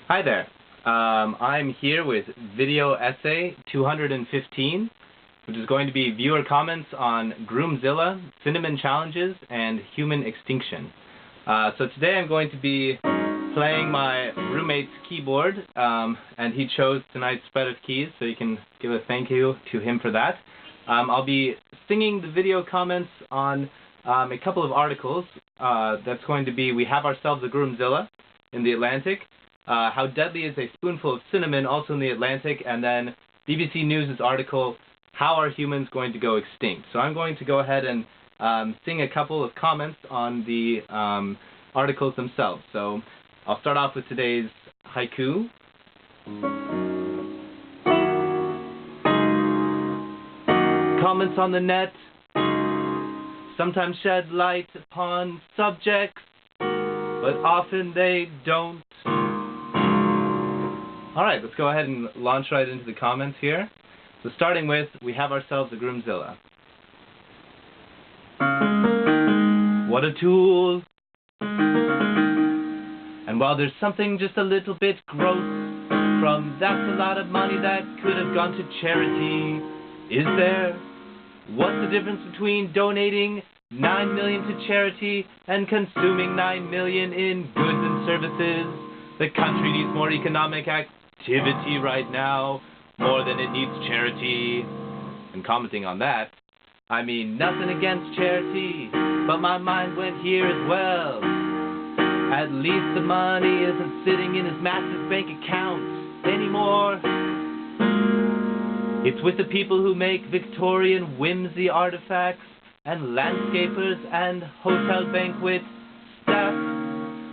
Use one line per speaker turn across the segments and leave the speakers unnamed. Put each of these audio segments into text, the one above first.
Hi there. I'm here with video essay 215, which is going to be viewer comments on Groomzilla, cinnamon challenges, and human extinction. So today I'm going to be playing my roommate's keyboard, and he chose tonight's spread of keys, so you can give a thank you to him for that. I'll be singing the video comments on a couple of articles. That's going to be We Have Ourselves a Groomzilla in the Atlantic, How Deadly is a Spoonful of Cinnamon, also in the Atlantic, and then BBC News' article, How Are Humans Going to Go Extinct? So I'm going to go ahead and sing a couple of comments on the articles themselves. So I'll start off with today's haiku. Comments on the net sometimes shed light upon subjects, but often they don't. Alright, let's go ahead and launch right into the comments here. So starting with, We Have Ourselves a Groomzilla. What a tool! And while there's something just a little bit gross from that's a lot of money that could have gone to charity, is there? What's the difference between donating 9 million to charity and consuming 9 million in goods and services? The country needs more economic activity right now, more than it needs charity. And commenting on that, I mean nothing against charity, but my mind went here as well. At least the money isn't sitting in his massive bank account anymore. It's with the people who make Victorian whimsy artifacts and landscapers and hotel banquet staff.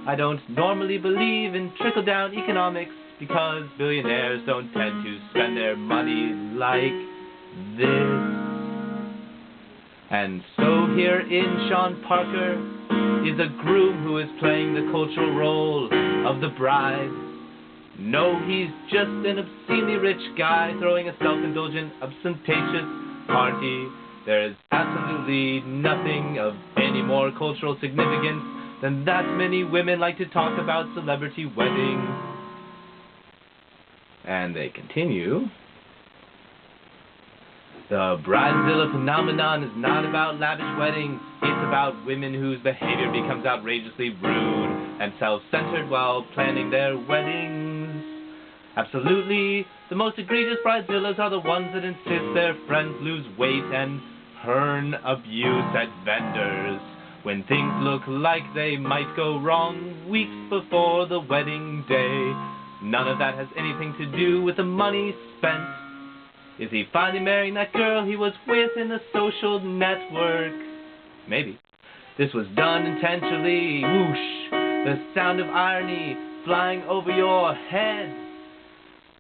I don't normally believe in trickle-down economics because billionaires don't tend to spend their money like this. And so here in Sean Parker is a groom who is playing the cultural role of the bride. No, he's just an obscenely rich guy throwing a self-indulgent, ostentatious party. There is absolutely nothing of any more cultural significance than that many women like to talk about celebrity weddings. And they continue. The bridezilla phenomenon is not about lavish weddings. It's about women whose behavior becomes outrageously rude and self-centered while planning their weddings. Absolutely, the most egregious bridezillas are the ones that insist their friends lose weight and hurl abuse at vendors when things look like they might go wrong weeks before the wedding day. None of that has anything to do with the money spent. Is he finally marrying that girl he was with in the social network? Maybe. This was done intentionally. Whoosh! The sound of irony flying over your head.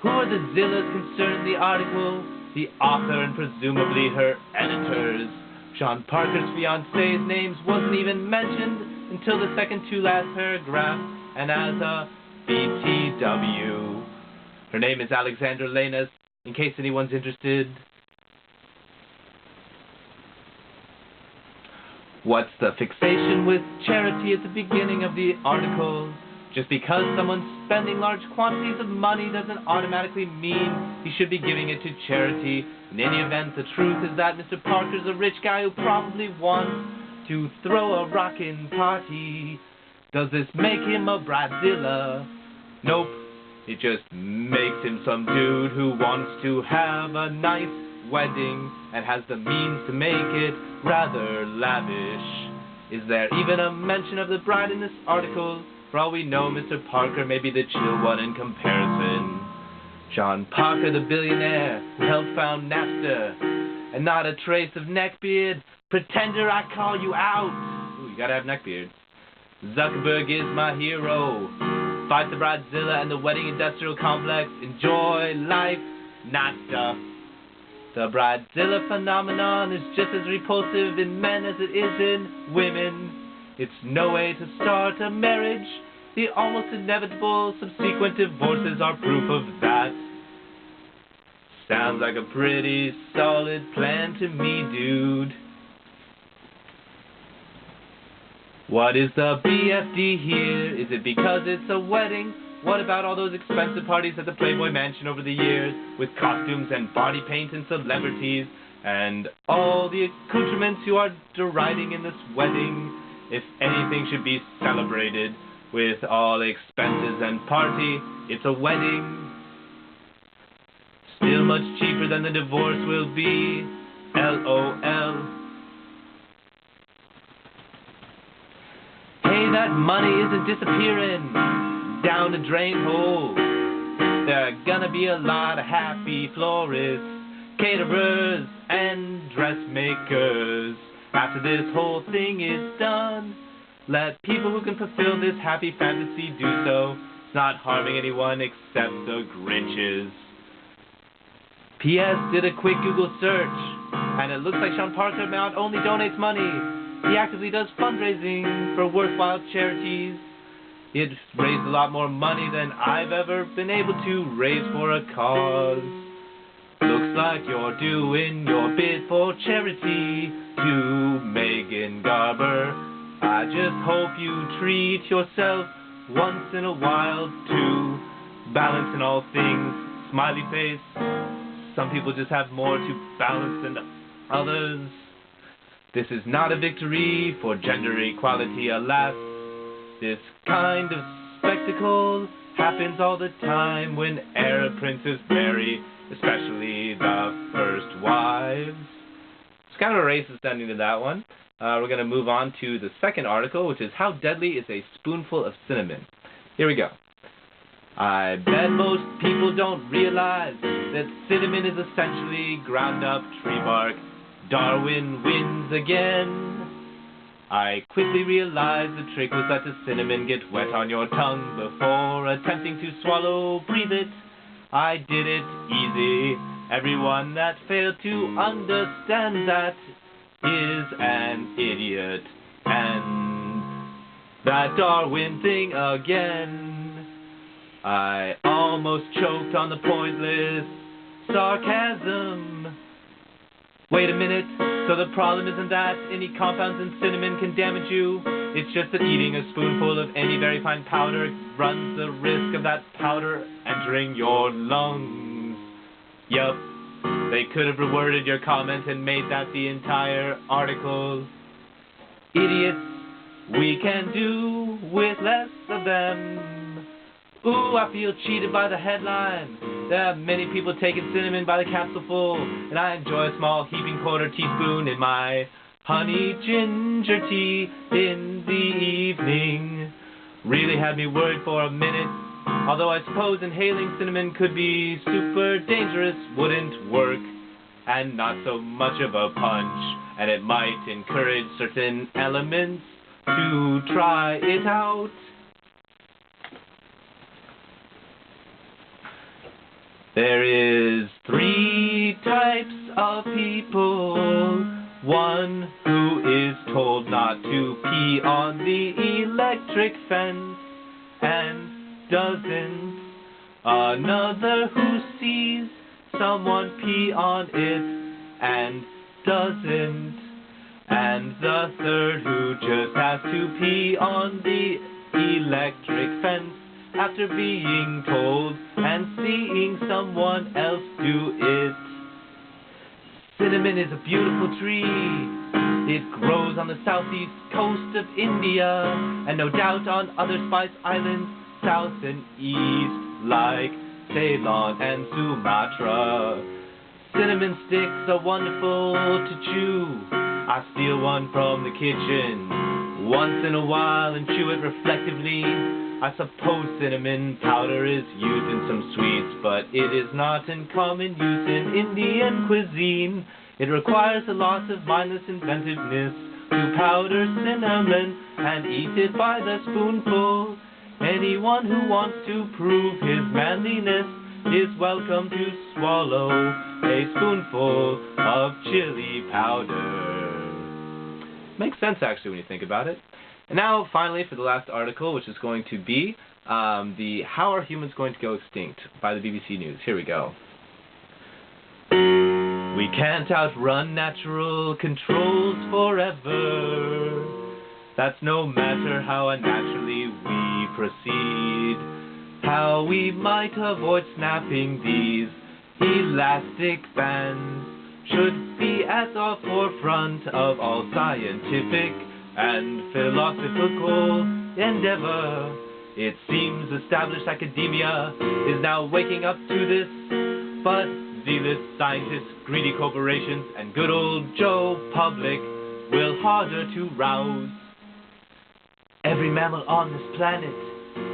Who are the zillas concerned in the article? The author and presumably her editors. Sean Parker's fiancée's names wasn't even mentioned until the second to last paragraph, and as a BTW. Her name is Alexandra Lenas, in case anyone's interested. What's the fixation with charity at the beginning of the article? Just because someone's spending large quantities of money doesn't automatically mean he should be giving it to charity. In any event, the truth is that Mr. Parker's a rich guy who probably wants to throw a rockin' party. Does this make him a bridezilla? Nope. It just makes him some dude who wants to have a nice wedding and has the means to make it rather lavish. Is there even a mention of the bride in this article? For all we know, Mr. Parker may be the chill one in comparison. Sean Parker, the billionaire who helped found Napster, and not a trace of neckbeard. Pretender, I call you out. Ooh, you gotta have neckbeard. Zuckerberg is my hero. Fight the bridezilla and the wedding industrial complex. Enjoy life, not stuff. The bridezilla phenomenon is just as repulsive in men as it is in women. It's no way to start a marriage. The almost inevitable subsequent divorces are proof of that. Sounds like a pretty solid plan to me, dude. What is the BFD here? Is it because it's a wedding? What about all those expensive parties at the Playboy Mansion over the years, with costumes and body paint and celebrities, and all the accoutrements you are deriding in this wedding? If anything should be celebrated with all expenses and party, it's a wedding. Still much cheaper than the divorce will be. LOL. Hey, that money isn't disappearing down the drain hole. There are gonna be a lot of happy florists, caterers, and dressmakers. After this whole thing is done, let people who can fulfill this happy fantasy do so. It's not harming anyone except the Grinches. P.S. Did a quick Google search, and it looks like Sean Parker not only donates money, he actively does fundraising for worthwhile charities. He'd raised a lot more money than I've ever been able to raise for a cause. Looks like you're doing your bit for charity to Megan Garber. I just hope you treat yourself once in a while too. Balance in all things, smiley face. Some people just have more to balance than others. This is not a victory for gender equality, alas. This kind of spectacle happens all the time when Arab princes marry, especially the first wives. It's kind of a racist ending to that one. We're going to move on to the second article, which is How Deadly is a Spoonful of Cinnamon? Here we go. I bet most people don't realize that cinnamon is essentially ground up tree bark. Darwin wins again. I quickly realized the trick was that the cinnamon get wet on your tongue before attempting to swallow, breathe it. I did it easy. Everyone that failed to understand that is an idiot. And that Darwin thing again. I almost choked on the pointless sarcasm. Wait a minute, so the problem isn't that any compounds in cinnamon can damage you. It's just that eating a spoonful of any very fine powder runs the risk of that powder entering your lungs. Yup, they could have reworded your comment and made that the entire article. Idiots, we can do with less of them. Ooh, I feel cheated by the headline. There are many people taking cinnamon by the capsuleful, and I enjoy a small heaping quarter teaspoon in my honey ginger tea in the evening. Really had me worried for a minute, although I suppose inhaling cinnamon could be super dangerous, wouldn't work, and not so much of a punch, and it might encourage certain elements to try it out. There is 3 types of people. One who is told not to pee on the electric fence and doesn't. Another who sees someone pee on it and doesn't. And the third who just has to pee on the electric fence after being told and seeing someone else do it. Cinnamon is a beautiful tree. It grows on the southeast coast of India, and no doubt on other spice islands, south and east, like Ceylon and Sumatra. Cinnamon sticks are wonderful to chew. I steal one from the kitchen once in a while and chew it reflectively. I suppose cinnamon powder is used in some sweets, but it is not in common use in Indian cuisine. It requires a lot of mindless inventiveness to powder cinnamon and eat it by the spoonful. Anyone who wants to prove his manliness is welcome to swallow a spoonful of chili powder. Makes sense, actually, when you think about it. And now, finally, for the last article, which is going to be the How Are Humans Going to Go Extinct by the BBC News. Here we go. We can't outrun natural controls forever. That's no matter how unnaturally we proceed. how we might avoid snapping these elastic bands should be at the forefront of all scientific and philosophical endeavor. It seems established academia is now waking up to this, but zealous scientists, greedy corporations, and good old Joe Public will harder to rouse. Every mammal on this planet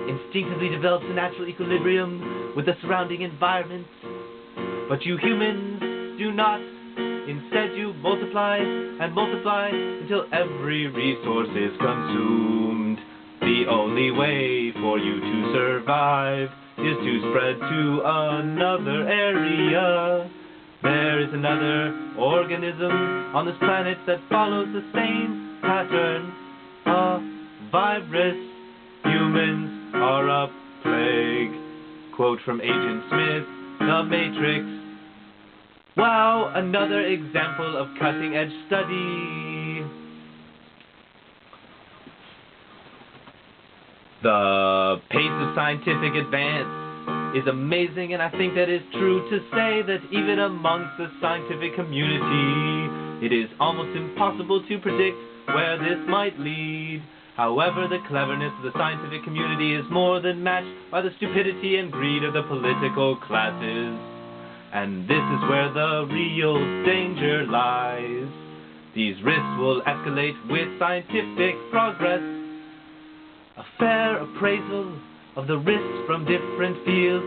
instinctively develops a natural equilibrium with the surrounding environment, but you humans do not. Instead you multiply and multiply until every resource is consumed. The only way for you to survive is to spread to another area. There is another organism on this planet that follows the same pattern. A virus. Humans are a plague. Quote from Agent Smith, The Matrix. Wow, another example of cutting-edge study. The pace of scientific advance is amazing, and I think that it's true to say that even amongst the scientific community, it is almost impossible to predict where this might lead. However, the cleverness of the scientific community is more than matched by the stupidity and greed of the political classes. And this is where the real danger lies. These risks will escalate with scientific progress. A fair appraisal of the risks from different fields.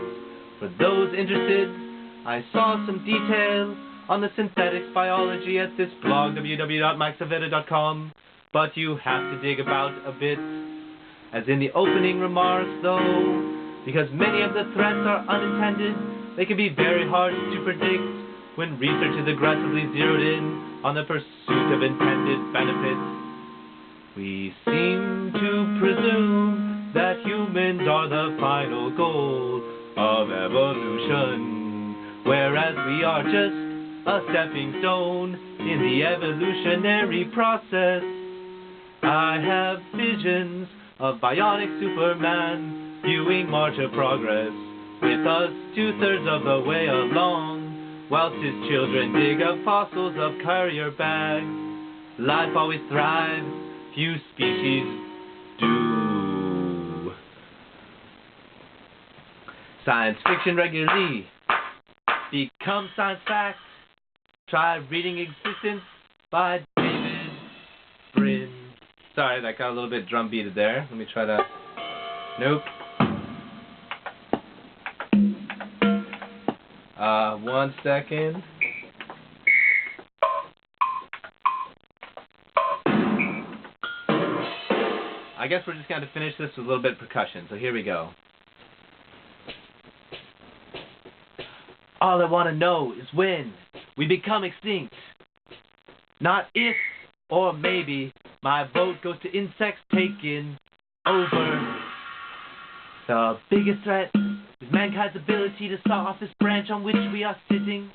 For those interested, I saw some details on the synthetics biology at this blog, www.mikesavetta.com. But you have to dig about a bit, as in the opening remarks though, because many of the threats are unintended. They can be very hard to predict when research is aggressively zeroed in on the pursuit of intended benefits. We seem to presume that humans are the final goal of evolution, whereas we are just a stepping stone in the evolutionary process. I have visions of bionic Superman viewing March of Progress with us 2/3 of the way along, whilst his children dig up fossils of carrier bags. Life always thrives, few species do. Science fiction regularly becomes science fact. Try reading Existence by David Brin. Sorry, that got a little bit drum beated there. Let me try to... Nope. 1 second. I guess we're just going to finish this with a little bit of percussion, so here we go. All I want to know is when we become extinct. Not if or maybe. My vote goes to insects taking over. The biggest threat is mankind's ability to saw off this branch on which we are sitting.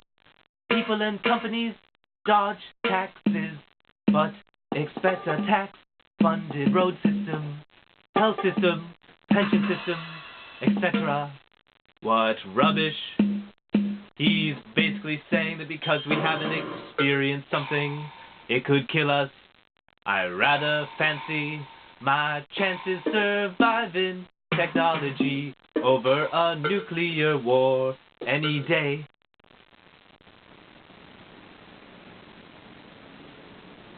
People and companies dodge taxes, but expect a tax-funded road system, health system, pension system, etc. What rubbish. He's basically saying that because we haven't experienced something, it could kill us. I rather fancy my chances surviving technology over a nuclear war any day.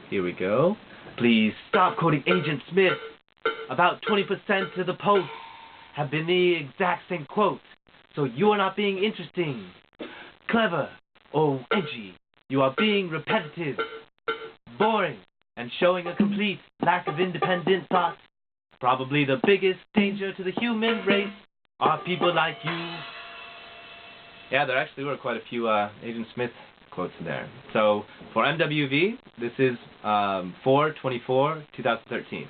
Here we go. Please stop quoting Agent Smith. About 20% of the posts have been the exact same quote, so you are not being interesting, clever, or edgy. You are being repetitive, boring, and showing a complete lack of independent thought. Probably the biggest danger to the human race are people like you. Yeah, there actually were quite a few Agent Smith quotes in there. So for MWV, this is 4/24/2013.